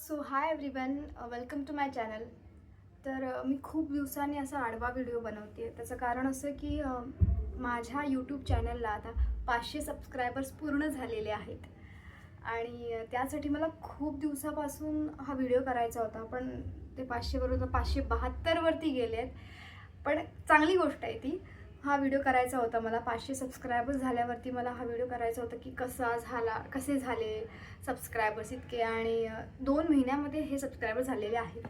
So hi everyone, welcome to my channel. मी खूप दिवसांनी असा आडवा व्हिडिओ बनवते. त्याचं कारण असं की माझ्या यूट्यूब चॅनलला आता 500 सबस्क्रायबर्स पूर्ण झालेले आहेत आणि त्यासाठी मला खूप दिवसापासून हा व्हिडिओ करायचा होता. पण ते 500वरून 572वरती गेले आहेत. पण चांगली गोष्ट आहे ती. हा व्हिडिओ करायचा होता मला. 500 सबस्क्रायबर्स झाल्यावरती मला हा व्हिडिओ करायचा होता की कसे झाले सबस्क्रायबर्स इतके, आणि 2 महिन्यामध्ये हे सबस्क्रायबर झालेले आहेत.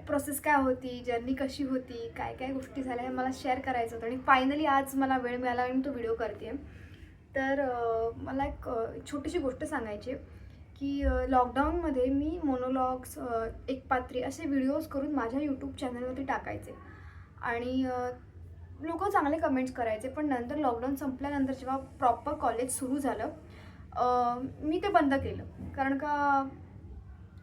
प्रोसेस काय होती, जर्नी कशी होती, काय काय गोष्टी झाल्या हे मला शेअर करायचं होतं. आणि फायनली आज मला वेळ मिळाला आणि मी तो व्हिडिओ करते आहे. मला एक छोटीशी गोष्ट सांगायची की लॉकडाऊनमध्ये मी मोनोलॉग्स, एकपात्री असे व्हिडिओज करून माझ्या यूट्यूब चॅनलवरती टाकायचे आणि लोक चांगले कमेंट्स करायचे. पण नंतर लॉकडाऊन संपल्यानंतर जेव्हा प्रॉपर कॉलेज सुरू झालं, मी ते बंद केलं. कारण का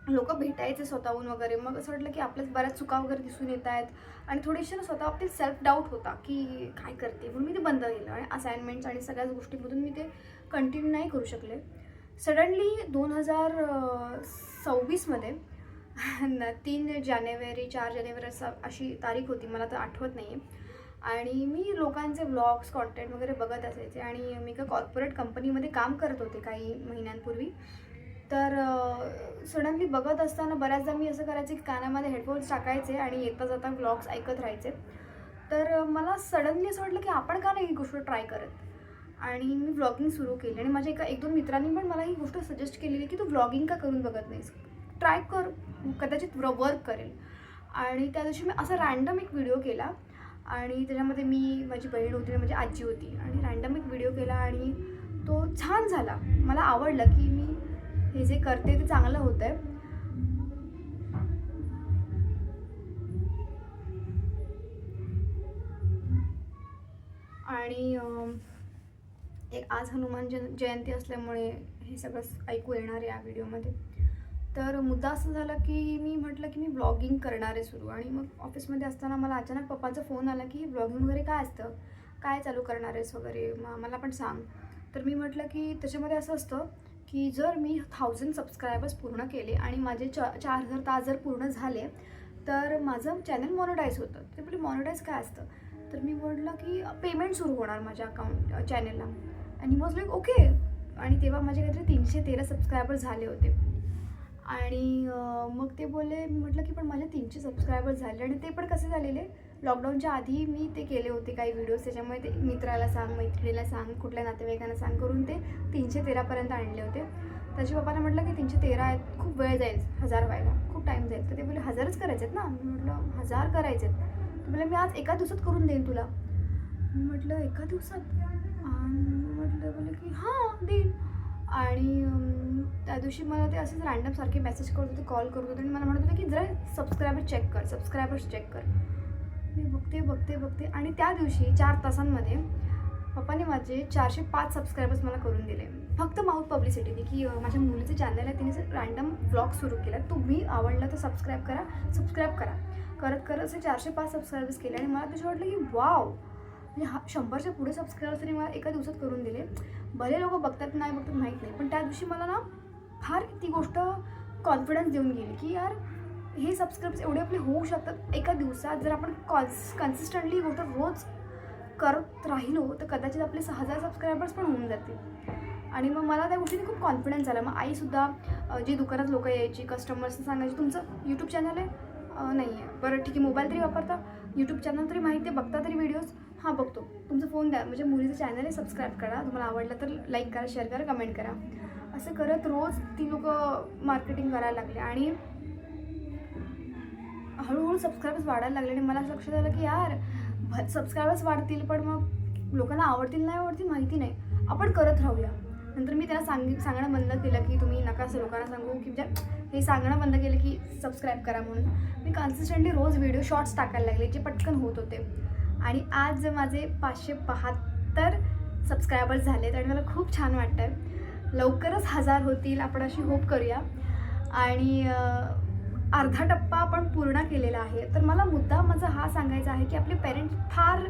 लोक भेटायचे स्वतःहून वगैरे. मग असं वाटलं की आपल्याच बऱ्याच चुका वगैरे दिसून येत आहेत आणि थोडीशी ना स्वतः आपली सेल्फ डाऊट होता की काय करते, म्हणून मी ते बंद केलं. आणि असाइनमेंट्स आणि सगळ्याच गोष्टींमधून मी ते कंटिन्यू नाही करू शकले. सडनली 2026मध्ये 3 जानेवारी 4 जानेवारी अशी तारीख होती, मला तर आठवत नाही आहे. आणि मी लोकांचे व्लॉग्स, कॉन्टेंट वगैरे बघत असायचे. आणि मी एका कॉर्पोरेट कंपनीमध्ये काम करत होते काही महिन्यांपूर्वी. सडनली बघत असताना बऱ्याचदा मी असं करायचे की कानामध्ये हेडफोन्स टाकायचे आणि येता जाता व्लॉग्स ऐकत राहायचे. मला सडनली असं वाटलं की आपण का नाही ही गोष्ट ट्राय करत. आणि मी व्लॉगिंग सुरू केली. आणि माझ्या 1-2 मित्रांनी पण मला ही गोष्ट सजेस्ट केलेली की तू व्लॉगिंग का करून बघत नाहीस, ट्राय कर, कदाचित वर्क करेल. आणि त्या दिवशी मी असा रॅन्डम एक व्हिडिओ केला आणि त्याच्यामध्ये मी, माझी बहीण होती, माझी आजी होती, आणि रॅन्डम एक व्हिडिओ केला आणि तो छान झाला. मला आवडलं की मी हे जे करते ते चांगलं होतं आहे. आणि एक आज हनुमान जयंती असल्यामुळे हे सगळं ऐकू येणार आहे या व्हिडिओमध्ये. मुद्दा असं झाला की मी म्हटलं की मी व्लॉगिंग करणार आहे सुरू. आणि मग ऑफिसमध्ये असताना मला अचानक पप्पाचा फोन आला की व्लॉगिंग वगैरे काय असतं, काय चालू करणार आहेस वगैरे, मला पण सांग. मी म्हटलं की त्याच्यामध्ये असं असतं की जर मी 1000 सबस्क्रायबर्स पूर्ण केले आणि माझे 4000 तास जर पूर्ण झाले तर माझं चॅनल मॉनिटाईज होतं. ते म्हणजे मॉनिटाईज काय असतं, मी म्हटलं की पेमेंट सुरू होणार माझ्या चॅनलला. आणि मग लाईक ओके. आणि तेव्हा माझे काहीतरी 313 सबस्क्रायबर झाले होते. आणि मग ते बोलले, मी म्हटलं की पण माझे 300 सबस्क्रायबर झाले. आणि ते पण कसे झालेले, लॉकडाऊनच्या आधी मी ते केले होते काही व्हिडिओज. त्याच्यामुळे ते मित्राला सांग, मैत्रिणीला सांग, कुठल्या नातेवाईकांना सांग करून ते 313पर्यंत आणले होते. त्याच्या पप्पाला म्हटलं की 313 आहेत, खूप वेळ जाईल 1000 व्हायला, खूप टाईम जाईल. ते बोलले 1000च करायचे आहेत ना. मी म्हटलं 1000 करायचे आहेत. ते बोलले मी आज एका दिवसात करून देईन तुला. मी म्हटलं एका दिवसात? म्हटलं बोलले की हां देईन. आणि त्या दिवशी मला ते असेच रॅन्डम सारखे मेसेज करत होते, कॉल करत होते आणि मला म्हणत होते की जरा सबस्क्रायबर्स चेक कर. मी बघते आणि त्या दिवशी 4 तासांमध्ये पप्पाने माझे 405 सबस्क्रायबर्स मला करून दिले. फक्त माउथ पब्लिसिटीने की माझ्या मुलीचं चॅनल आहे, तिने रॅन्डम व्लॉग सुरू केला, तुम्ही आवडला तर सबस्क्राईब करा. करत असे 405 सबस्क्रायबर्स केले. आणि मला त्याच्या वाटलं की वाव, म्हणजे 100च्या पुढे सबस्क्रायबर्सनी मला एका दिवसात करून दिले. भले लोक बघतात नाही बघतात माहीत नाही, पण त्या दिवशी मला ना फार ती गोष्ट कॉन्फिडन्स देऊन गेली की यार हे सबस्क्रायबर्स एवढे आपले होऊ शकतात एका दिवसात. जर आपण कन्सिस्टंटली गोष्ट रोज करत राहिलो तर कदाचित आपले 6000 सबस्क्रायबर्स पण होऊन जातील. आणि मग मला त्या गोष्टीने खूप कॉन्फिडन्स आला. मग आईसुद्धा, जी दुकानात लोक यायची, कस्टमर्सना सांगायची तुमचं यूट्यूब चॅनल आहे, नाही आहे, बरं ठीक आहे, मोबाईल तरी वापरता, यूट्यूब चॅनल तरी माहिती आहे, बघता तरी व्हिडिओज, हां बघतो, तुमचा फोन द्या, म्हणजे मुलीचं चॅनल आहे, सबस्क्राईब करा, तुम्हाला आवडलं तर लाईक करा, शेअर करा, कमेंट करा. असं करत रोज ती लोक मार्केटिंग करायला लागले. आणि हळूहळू सबस्क्रायबर्स वाढायला लागले. आणि मला असं लक्षात आलं की यार सबस्क्रायबर्स वाढतील पण मग लोकांना आवडतील नाही आवडतील माहिती नाही, आपण करत राहूया. नंतर मी त्याला सांगणं बंद केलं की तुम्ही नका असं लोकांना सांगू, की म्हणजे हे सांगणं बंद केलं की सबस्क्राईब करा म्हणून. मी कन्सिस्टंटली रोज व्हिडिओ शॉर्ट्स टाकायला लागले जे पटकन होत होते. आणि आज माझे 572 सबस्क्रायबर्स झालेत आणि मला खूप छान वाटतं आहे. लवकरच 1000 होतील, आपण अशी होप करूया. आणि अर्धा टप्पा आपण पूर्ण केलेला आहे. मला मुद्दा माझा हा सांगायचा आहे की आपले पेरेंट्स फार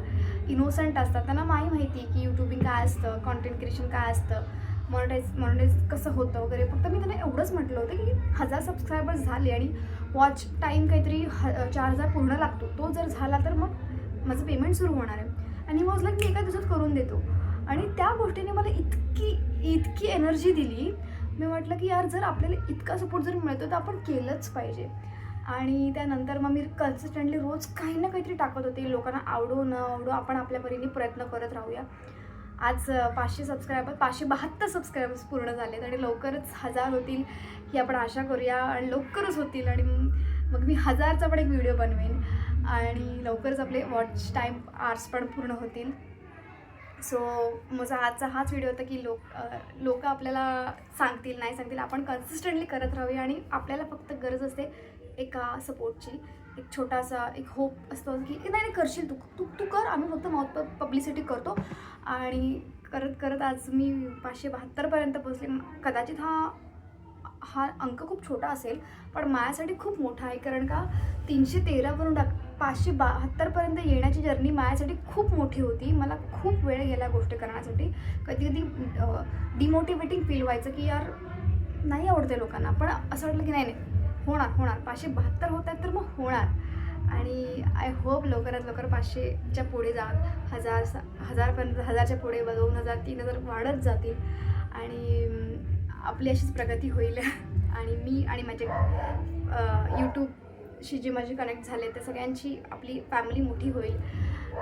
इनोसंट असतात, त्यांना माहिती आहे की यूट्यूबिंग काय असतं, कॉन्टेंट क्रिएशन काय असतं. मॉनिटाईज कसं होतं वगैरे. फक्त मी त्यांना एवढंच म्हटलं होतं की 1000 सबस्क्रायबर्स झाले आणि वॉच टाईम काहीतरी 4000 पूर्ण लागतो, तो जर झाला तर मग माझं पेमेंट सुरू होणार आहे. आणि वॉज लाईक मी एका दिवसात करून देतो. आणि त्या गोष्टीने मला इतकी एनर्जी दिली. मी म्हटलं की यार, जर आपल्याला इतका सपोर्ट जर मिळतो तर आपण केलंच पाहिजे. आणि त्यानंतर मग मी कन्सिस्टंटली रोज काही ना काहीतरी टाकत होते. लोकांना आवडो न आवडो, आपण आपल्या परीने प्रयत्न करत राहूया. आज 572 सबस्क्रायबर्स पूर्ण झालेत आणि लवकरच 1000 होतील ही आपण आशा करूया. आणि लवकरच होतील आणि मग मी 1000चा पण एक व्हिडिओ बनवेन आणि लवकरच आपले वॉच टाईम आवर्स पण पूर्ण होतील. सो माझा आजचा हाच व्हिडिओ होता की लोक आपल्याला सांगतील नाही सांगतील, आपण कन्सिस्टंटली करत राहूया. आणि आपल्याला फक्त गरज असते एका सपोर्टची, एक छोटासा एक होप असतो की नाही करशील, तू कर, आम्ही फक्त माउथ पब्लिसिटी करतो. आणि करत आज मी 572पर्यंत पोहोचले. कदाचित हा अंक खूप छोटा असेल, पण माझ्यासाठी खूप मोठा आहे. कारण का 313 वरून 572पर्यंत येण्याची जर्नी माझ्यासाठी खूप मोठी होती. मला खूप वेळ गेला गोष्टी करण्यासाठी. कधी डिमोटिवेटिंग फील व्हायचं की यार नाही आवडते लोकांना, पण असं वाटलं की नाही होणार 572 होत आहेत तर मग होणार. आणि आय होप लवकरात लवकर 500च्या पुढे जात, 1000पर्यंत, 1000च्या पुढे 2000, 3000 वाढत जातील आणि आपली अशीच प्रगती होईल. आणि मी आणि माझे यूट्यूबशी जे माझे कनेक्ट झाले त्या सगळ्यांची आपली फॅमिली मोठी होईल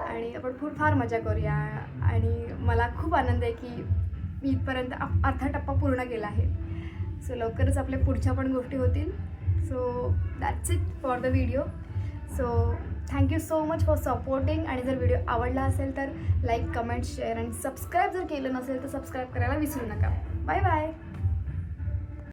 आणि आपण फार मजा करूया. आणि मला खूप आनंद आहे की मी इथपर्यंत अर्धा टप्पा पूर्ण केला आहे. सो लवकरच आपल्या पुढच्या पण गोष्टी होतील. So that's it for the video. So thank you so much for supporting. आणि जर व्हिडिओ आवडला असेल तर लाईक, कमेंट, शेअर आणि सबस्क्राईब जर केलं नसेल तर सबस्क्राईब करायला विसरू नका. Bye bye.